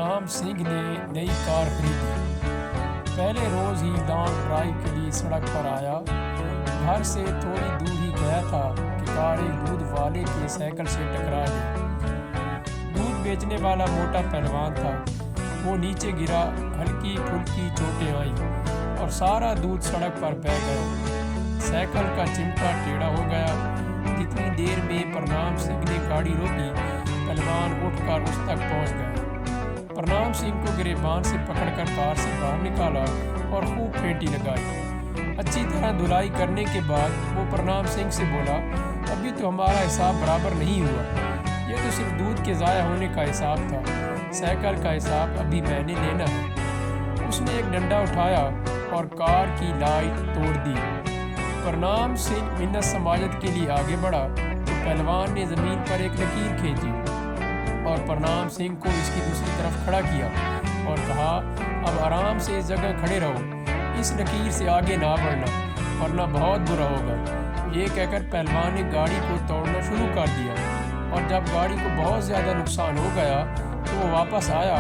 प्रणाम सिंह ने नई कार खरीदी। पहले रोज़ ही लॉन्ग ड्राइव के लिए सड़क पर आया। घर से थोड़ी दूर ही गया था कि कार एक दूध वाले के साइकिल से टकरा गई। दूध बेचने वाला मोटा पहलवान था। वो नीचे गिरा, हल्की फुल्की चोटें आईं और सारा दूध सड़क पर बह गया। साइकिल का चिमटा टेढ़ा हो गया। जितनी देर में प्रणाम सिंह ने गाड़ी रोकी, पहलवान उठकर उस तक पहुंच गया। प्रणाम सिंह को गिरेबान से पकड़कर कार से बाहर निकाला और खूब फेंटी लगाई। अच्छी तरह धुलाई करने के बाद वो प्रणाम सिंह से बोला, अभी तो हमारा हिसाब बराबर नहीं हुआ। ये तो सिर्फ दूध के ज़ाया होने का हिसाब था। साइकिल का हिसाब अभी मैंने लेना है। उसने एक डंडा उठाया और कार की लाइट तोड़ दी। प्रणाम सिंह मिन्नत समाजत के लिए आगे बढ़ा तो पहलवान ने ज़मीन पर एक लकीर खींची और प्रणाम सिंह को इसकी दूसरी तरफ खड़ा किया और कहा, अब आराम से इस जगह खड़े रहो, इस लकीर से आगे ना बढ़ना वरना बहुत बुरा होगा। ये कहकर पहलवान ने गाड़ी को तोड़ना शुरू कर दिया और जब गाड़ी को बहुत ज़्यादा नुकसान हो गया तो वो वापस आया।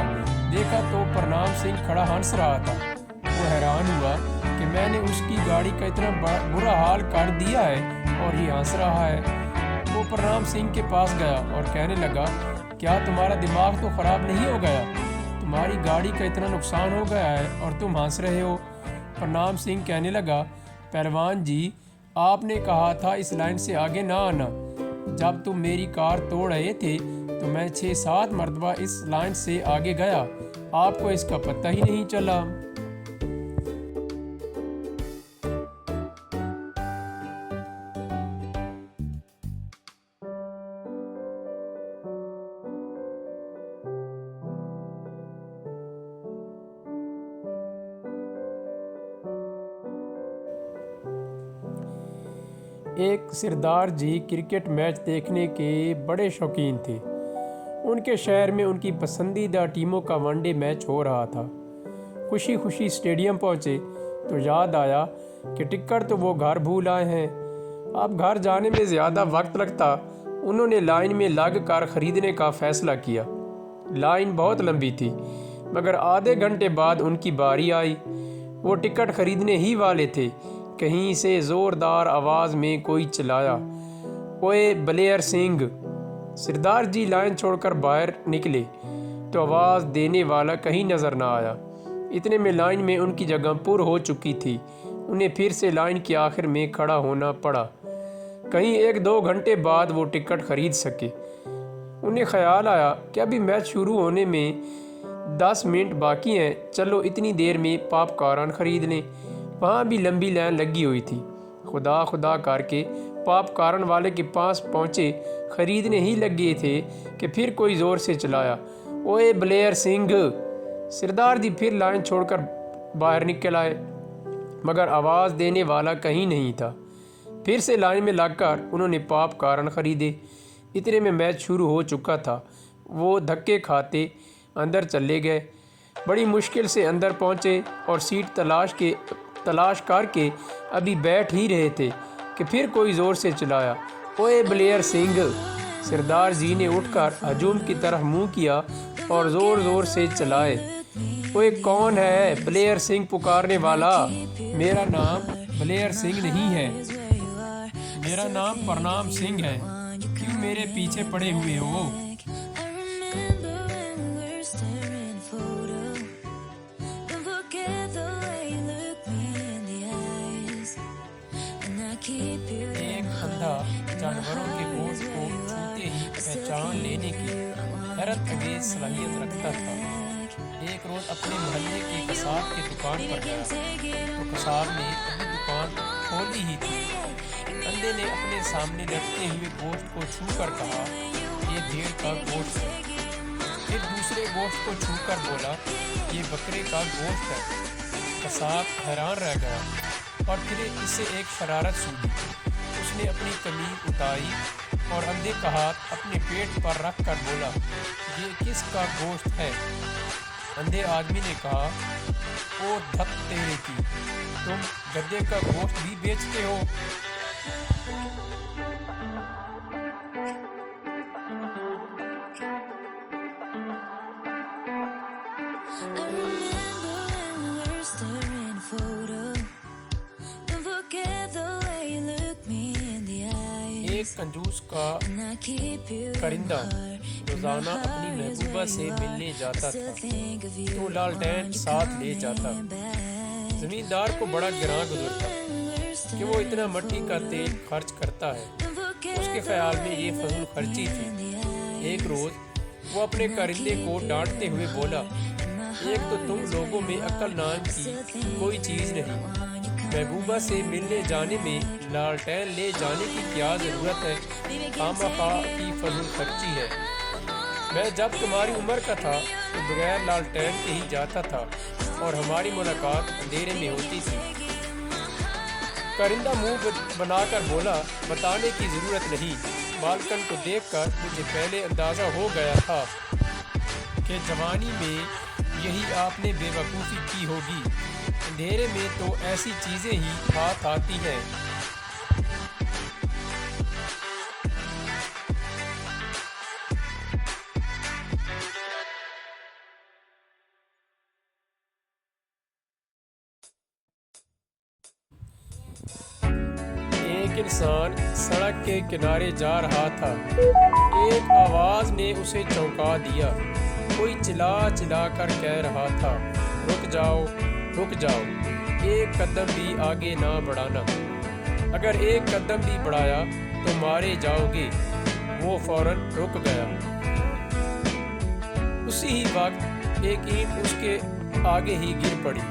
देखा तो प्रणाम सिंह खड़ा हंस रहा था। वो हैरान हुआ कि मैंने उसकी गाड़ी का इतना बुरा हाल कर दिया है और ये हंस रहा है। वो प्रणाम सिंह के पास गया और कहने लगा, क्या तुम्हारा दिमाग तो ख़राब नहीं हो गया? तुम्हारी गाड़ी का इतना नुकसान हो गया है और तुम हंस रहे हो। प्रणाम सिंह कहने लगा, पहलवान जी, आपने कहा था इस लाइन से आगे ना आना। जब तुम मेरी कार तोड़ रहे थे तो मैं 6-7 मरतबा इस लाइन से आगे गया, आपको इसका पता ही नहीं चला। एक सिरदार जी क्रिकेट मैच देखने के बड़े शौकीन थे। उनके शहर में उनकी पसंदीदा टीमों का वनडे मैच हो रहा था। खुशी खुशी स्टेडियम पहुंचे तो याद आया कि टिकट तो वो घर भूल आए हैं। अब घर जाने में ज़्यादा वक्त लगता। उन्होंने लाइन में लग कर ख़रीदने का फ़ैसला किया। लाइन बहुत लंबी थी मगर आधे घंटे बाद उनकी बारी आई। वो टिकट ख़रीदने ही वाले थे, कहीं से ज़ोरदार आवाज़ में कोई चिल्लाया, ओए बलेयर सिंह। सिरदार जी लाइन छोड़कर बाहर निकले तो आवाज़ देने वाला कहीं नज़र ना आया। इतने में लाइन में उनकी जगह पुर हो चुकी थी। उन्हें फिर से लाइन के आखिर में खड़ा होना पड़ा। कहीं 1-2 घंटे बाद वो टिकट ख़रीद सके। उन्हें ख्याल आया कि अभी मैच शुरू होने में 10 मिनट बाकी हैं, चलो इतनी देर में पॉपकॉर्न ख़रीद लें। वहाँ भी लंबी लाइन लगी हुई थी। खुदा खुदा करके पॉपकॉर्न वाले के पास पहुँचे, ख़रीदने ही लगे थे कि फिर कोई ज़ोर से चिल्लाया, ओए बलेयर सिंह। सिरदार जी फिर लाइन छोड़कर बाहर निकल आए मगर आवाज़ देने वाला कहीं नहीं था। फिर से लाइन में लगकर उन्होंने पॉपकॉर्न ख़रीदे। इतने में मैच शुरू हो चुका था। वो धक्के खाते अंदर चले गए। बड़ी मुश्किल से अंदर पहुँचे और सीट तलाश करके अभी बैठ ही रहे थे कि फिर कोई ज़ोर से चिल्लाया, ओए बलेयर सिंह। सिरदार जी ने उठकर हजूम की तरफ मुंह किया और ज़ोर ज़ोर से चिल्लाए, ओए कौन है बलेयर सिंह पुकारने वाला? मेरा नाम बलेयर सिंह नहीं है, मेरा नाम प्रणाम सिंह है। क्यों मेरे पीछे पड़े हुए हो? एक अंधा जानवरों के गोश्त को छूते ही पहचान लेने की हैरत अंगेज सलाहियत रखता था। एक रोज़ अपने मोहल्ले के कसाब की दुकान पर गया तो कसाब ने अपनी दुकान खोली ही थी। अंधे ने अपने सामने लटके हुए गोश्त को छूकर कहा, ये भेड़ का गोश्त है। फिर दूसरे गोश्त को छूकर बोला, ये बकरे का गोश्त है। कसाब हैरान रह गया और फिर इससे एक शरारत सूझी। उसने अपनी कमीज उतारी और अंधे का हाथ अपने पेट पर रख कर बोला, ये किसका गोश्त है? अंधे आदमी ने कहा, ओ धत तेरे की, तुम गधे का गोश्त भी बेचते हो? I remember when we were staring a photo. Don't forget the way you look me in the eyes. एक कंजूस का And I keep you in परिंदा my heart. रोजाना अपनी महबूबा से मिलने जाता था तो लालटेन साथ ले जाता। जमींदार को बड़ा गिरां गुजरता कि वो इतना मिट्टी का तेल खर्च करता है। उसके ख्याल में ये फजूल खर्ची थी। एक रोज वो अपने कारिंदे को डांटते हुए बोला, एक तो तुम लोगों में अक्ल नाम की कोई चीज नहीं, महबूबा से मिलने जाने में लालटेन ले जाने की क्या जरूरत है, खामखा की फजूल खर्ची है। मैं जब तुम्हारी उम्र का था तो बगैर लालटेन के ही जाता था और हमारी मुलाकात अंधेरे में होती थी। परिंदा मुंह बनाकर बोला, बताने की जरूरत नहीं, बालकन को देखकर मुझे पहले अंदाजा हो गया था कि जवानी में यही आपने बेवकूफ़ी की होगी। अंधेरे में तो ऐसी चीज़ें ही हाथ आती हैं। एक इंसान सड़क के किनारे जा रहा था। एक आवाज़ ने उसे चौंका दिया। कोई चिल्ला चिल्ला कर कह रहा था, रुक जाओ, रुक जाओ, एक कदम भी आगे ना बढ़ाना, अगर एक कदम भी बढ़ाया तो मारे जाओगे। वो फौरन रुक गया। उसी ही वक्त एक ईंट उसके आगे ही गिर पड़ी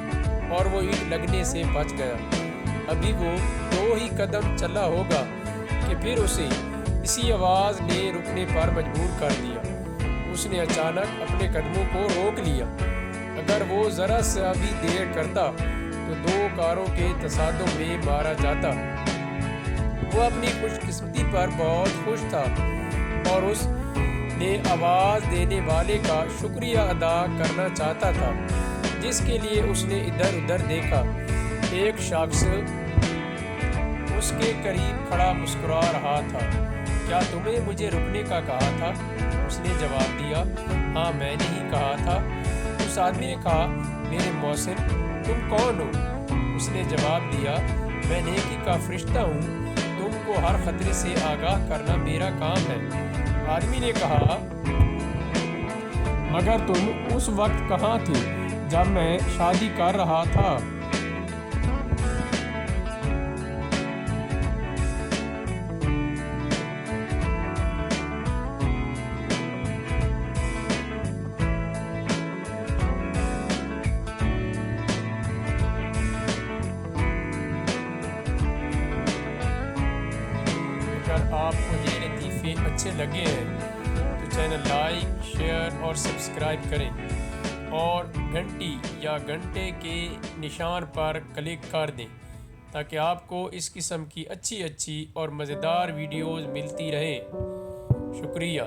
और वो ईंट लगने से बच गया। अभी वो 2 ही कदम चला होगा कि फिर उसे इसी आवाज़ ने रुकने पर मजबूर कर दिया। उसने अचानक अपने कदमों को रोक लिया। अगर वो ज़रा सा भी देर करता तो 2 कारों के तसादुम में मारा जाता। वो अपनी खुशकिस्मती पर बहुत खुश था और उसने आवाज़ देने वाले का शुक्रिया अदा करना चाहता था, जिसके लिए उसने इधर उधर देखा। एक शख्स उसके करीब खड़ा मुस्कुरा रहा था। क्या तुम्हें मुझे रुकने का कहा था? उसने जवाब दिया, हाँ मैंने ही कहा था। उस आदमी ने कहा, मेरे मौसिन तुम कौन हो? उसने जवाब दिया, मैं नेकी का फरिश्ता हूँ, तुमको हर खतरे से आगाह करना मेरा काम है। आदमी ने कहा, मगर तुम उस वक्त कहाँ थे जब मैं शादी कर रहा था? अगर आपको ये लतीफ़े अच्छे लगे हैं तो चैनल लाइक, शेयर और सब्सक्राइब करें और घंटी या घंटे के निशान पर क्लिक कर दें ताकि आपको इस किस्म की अच्छी और मज़ेदार वीडियोज़ मिलती रहें। शुक्रिया।